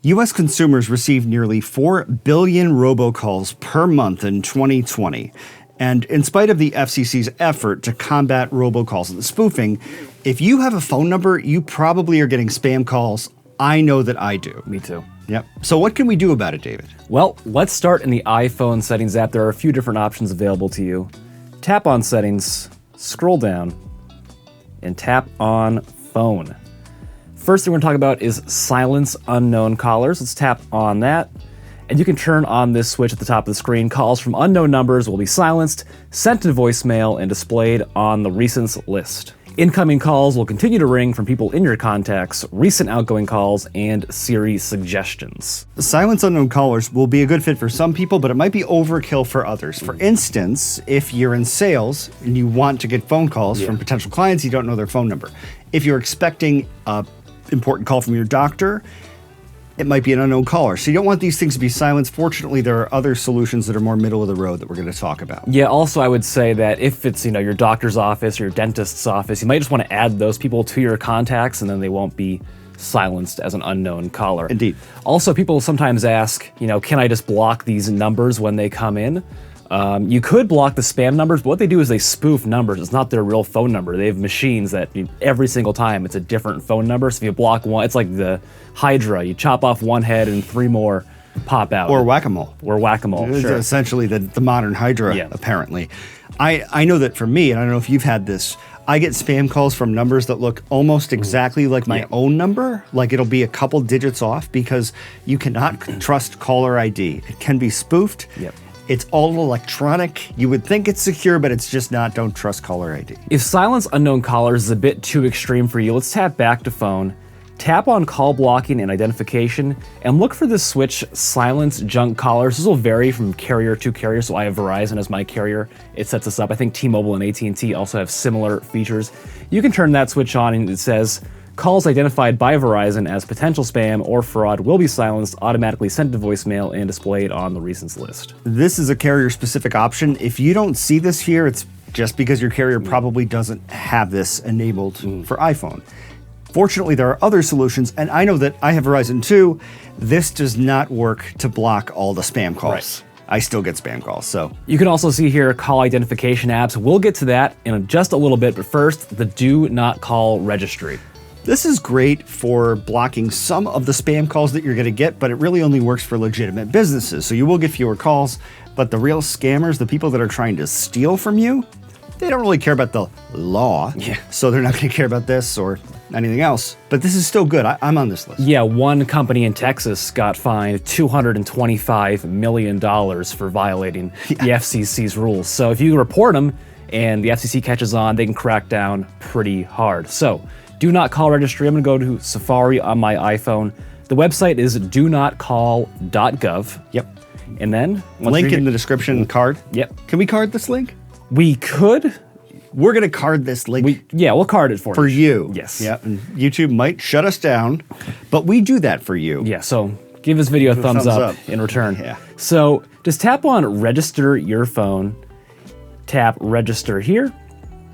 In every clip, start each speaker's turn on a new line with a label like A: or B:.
A: U.S. consumers received nearly 4 billion robocalls per month in 2020. And in spite of the FCC's effort to combat robocalls and spoofing, if you have a phone number, you probably are getting spam calls. I know that I do.
B: Me too.
A: Yep. So what can we do about it, David?
B: Well, let's start in the iPhone settings app. There are a few different options available to you. Tap on settings, scroll down, and tap on phone. First thing we're going to talk about is silence unknown callers. Let's tap on that. And you can turn on this switch at the top of the screen. Calls from unknown numbers will be silenced, sent to voicemail, and displayed on the recents list. Incoming calls will continue to ring from people in your contacts, recent outgoing calls, and Siri suggestions.
A: Silence unknown callers will be a good fit for some people, but it might be overkill for others. For instance, if you're in sales and you want to get phone calls from potential clients, you don't know their phone number. If you're expecting an important call from your doctor, it might be an unknown caller. So you don't want these things to be silenced. Fortunately, there are other solutions that are more middle of the road that we're going to talk about.
B: Yeah, also I would say that if it's, your doctor's office or your dentist's office, you might just want to add those people to your contacts and then they won't be silenced as an unknown caller.
A: Indeed.
B: Also, people sometimes ask, can I just block these numbers when they come in? You could block the spam numbers, but what they do is they spoof numbers. It's not their real phone number. They have machines that every single time it's a different phone number. So if you block one, it's like the Hydra. You chop off one head and 3 more pop out.
A: Or whack-a-mole.
B: It's
A: Sure. Essentially the modern Hydra, apparently. I know that for me, and I don't know if you've had this, I get spam calls from numbers that look almost exactly like my own number. Like it'll be a couple digits off because you cannot trust caller ID. It can be spoofed.
B: Yep.
A: It's all electronic. You would think it's secure, but it's just not. Don't trust caller ID.
B: If silence unknown callers is a bit too extreme for you, let's tap back to phone, tap on call blocking and identification, and look for the switch silence junk callers. This will vary from carrier to carrier, so I have Verizon as my carrier. It sets this up. I think T-Mobile and at&t also have similar features. You can turn that switch on and it says, calls identified by Verizon as potential spam or fraud will be silenced, automatically sent to voicemail, and displayed on the recents list.
A: This is a carrier-specific option. If you don't see this here, it's just because your carrier probably doesn't have this enabled for iPhone. Fortunately, there are other solutions, and I know that I have Verizon too. This does not work to block all the spam calls.
B: Right.
A: I still get spam calls, so.
B: You can also see here call identification apps. We'll get to that in just a little bit, but first, the Do Not Call Registry.
A: This is great for blocking some of the spam calls that you're going to get, but it really only works for legitimate businesses. So you will get fewer calls, but the real scammers, the people that are trying to steal from you, they don't really care about the law. So they're not going to care about this or anything else. But this is still good. I'm on this list.
B: Yeah, one company in Texas got fined $225 million for violating the FCC's rules. So if you report them and the FCC catches on, they can crack down pretty hard. So Do Not Call Registry. I'm going to go to Safari on my iPhone. The website is donotcall.gov.
A: Yep.
B: And then
A: link in the description card.
B: Yep.
A: Can we card this link?
B: We could.
A: We're going to card this link.
B: We'll card it for
A: you.
B: Yes.
A: Yeah. And YouTube might shut us down, but we do that for you.
B: Yeah. So give this video a thumbs up in return.
A: Yeah.
B: So just tap on register your phone, tap register here,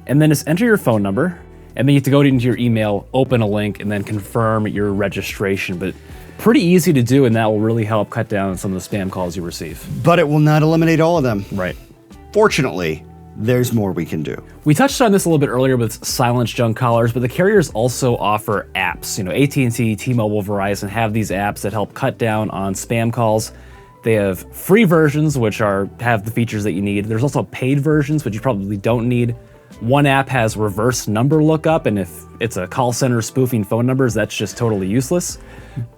B: and then just enter your phone number. And then you have to go into your email, open a link, and then confirm your registration. But pretty easy to do, and that will really help cut down on some of the spam calls you receive.
A: But it will not eliminate all of them.
B: Right.
A: Fortunately, there's more we can do.
B: We touched on this a little bit earlier with silence junk callers, but the carriers also offer apps. at&t, T-Mobile, Verizon have these apps that help cut down on spam calls. They have free versions, which have the features that you need. There's also paid versions, which you probably don't need. One app has reverse number lookup, and if it's a call center spoofing phone numbers, that's just totally useless.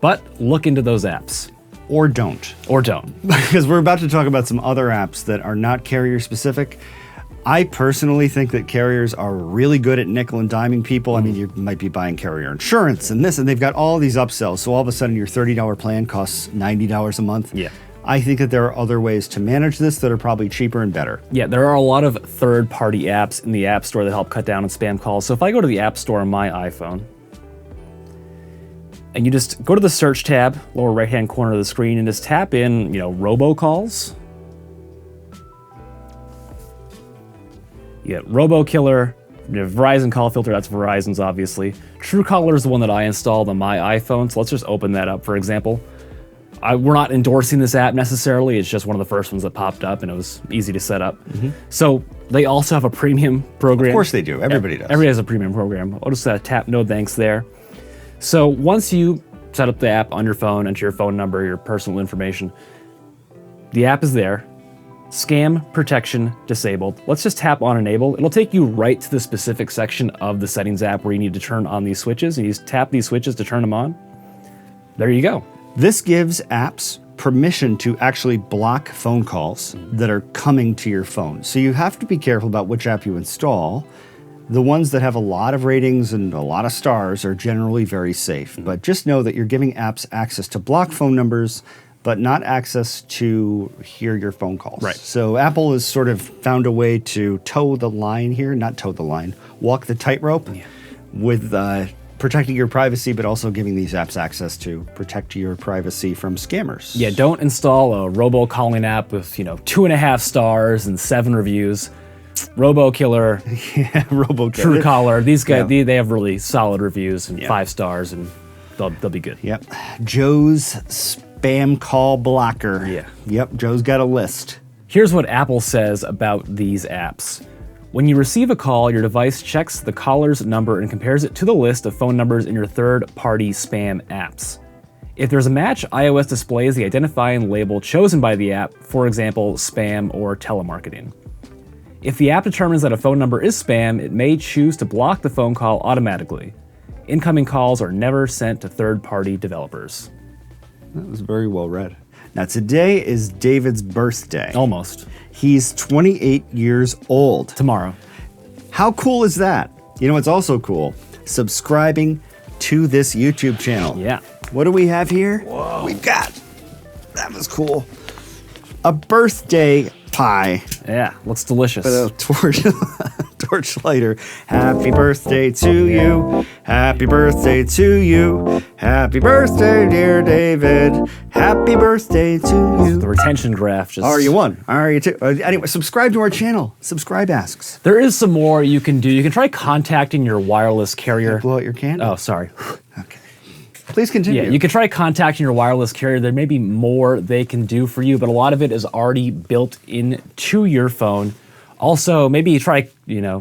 B: But look into those apps.
A: Or don't.
B: Or don't.
A: Because we're about to talk about some other apps that are not carrier specific. I personally think that carriers are really good at nickel and diming people. I mean, you might be buying carrier insurance and this, and they've got all these upsells. So all of a sudden your $30 plan costs $90 a month.
B: Yeah.
A: I think that there are other ways to manage this that are probably cheaper and better.
B: Yeah, there are a lot of third-party apps in the App Store that help cut down on spam calls. So if I go to the App Store on my iPhone, and you just go to the search tab, lower right-hand corner of the screen, and just tap in, robocalls. You get RoboKiller, Verizon Call Filter, that's Verizon's obviously. Truecaller is the one that I installed on my iPhone, so let's just open that up, for example. We're not endorsing this app necessarily. It's just one of the first ones that popped up, and it was easy to set up. So they also have a premium program.
A: Of course they do. Everybody does.
B: Everybody has a premium program. I'll just tap no thanks there. So once you set up the app on your phone, enter your phone number, your personal information, the app is there. Scam protection disabled. Let's just tap on enable. It'll take you right to the specific section of the settings app where you need to turn on these switches, and you just tap these switches to turn them on. There you go.
A: This gives apps permission to actually block phone calls that are coming to your phone. So you have to be careful about which app you install. The ones that have a lot of ratings and a lot of stars are generally very safe. But just know that you're giving apps access to block phone numbers, but not access to hear your phone calls.
B: Right.
A: So Apple has sort of found a way to toe the line here, not toe the line, walk the tightrope with protecting your privacy, but also giving these apps access to protect your privacy from scammers.
B: Yeah, don't install a robocalling app with 2.5 stars and 7 reviews. RoboKiller,
A: RoboKiller.
B: Truecaller. These guys, they have really solid reviews and 5 stars, and they'll be good.
A: Yep. Joe's spam call blocker.
B: Yeah.
A: Yep. Joe's got a list.
B: Here's what Apple says about these apps. When you receive a call, your device checks the caller's number and compares it to the list of phone numbers in your third-party spam apps. If there's a match, iOS displays the identifying label chosen by the app, for example, spam or telemarketing. If the app determines that a phone number is spam, it may choose to block the phone call automatically. Incoming calls are never sent to third-party developers.
A: That was very well read. Now, today is David's birthday.
B: Almost.
A: He's 28 years old.
B: Tomorrow.
A: How cool is that? You know what's also cool? Subscribing to this YouTube channel.
B: Yeah.
A: What do we have here? Whoa. We've got, that was cool, a birthday pie.
B: Yeah, looks delicious.
A: With a torch lighter. Happy birthday to you. Happy birthday to you. Happy birthday, dear David. Happy birthday to you.
B: The retention graph just...
A: Are you one? Are you two? Anyway, subscribe to our channel. Subscribe asks.
B: There is some more you can do. You can try contacting your wireless carrier.
A: Blow out your candle?
B: Oh, sorry.
A: Okay. Please continue.
B: Yeah, you can try contacting your wireless carrier. There may be more they can do for you, but a lot of it is already built into your phone. Also, maybe you try,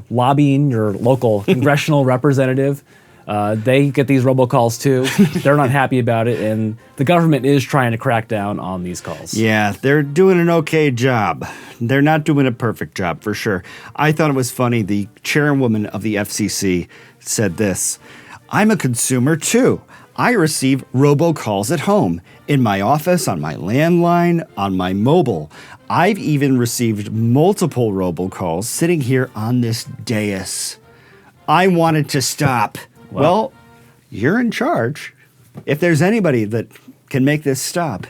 B: lobbying your local congressional representative. They get these robocalls too. They're not happy about it, and the government is trying to crack down on these calls.
A: Yeah, they're doing an okay job. They're not doing a perfect job, for sure. I thought it was funny. The chairwoman of the FCC said this: "I'm a consumer too. I receive robocalls at home, in my office, on my landline, on my mobile. I've even received multiple robocalls sitting here on this dais. I want it to stop." Well, you're in charge. If there's anybody that can make this stop,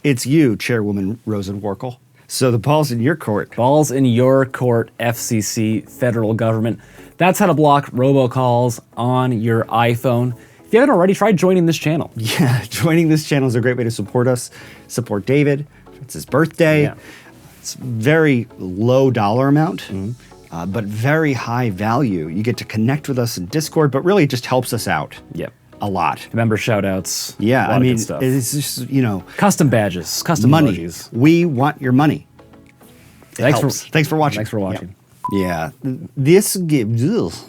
A: it's you, Chairwoman Rosenworkel. So the ball's in your court.
B: Ball's in your court, FCC, federal government. That's how to block robocalls on your iPhone. If you haven't already, try joining this channel.
A: Yeah, joining this channel is a great way to support us, support David. It's his birthday.
B: Yeah.
A: It's very low dollar amount, but very high value. You get to connect with us in Discord, but really it just helps us out a lot.
B: Member shout-outs.
A: Yeah,
B: a lot of good stuff.
A: It's just,
B: Custom badges, custom
A: money.
B: emojis.
A: We want your money.
B: Thanks
A: for watching.
B: Thanks for watching.
A: Yeah. This gives...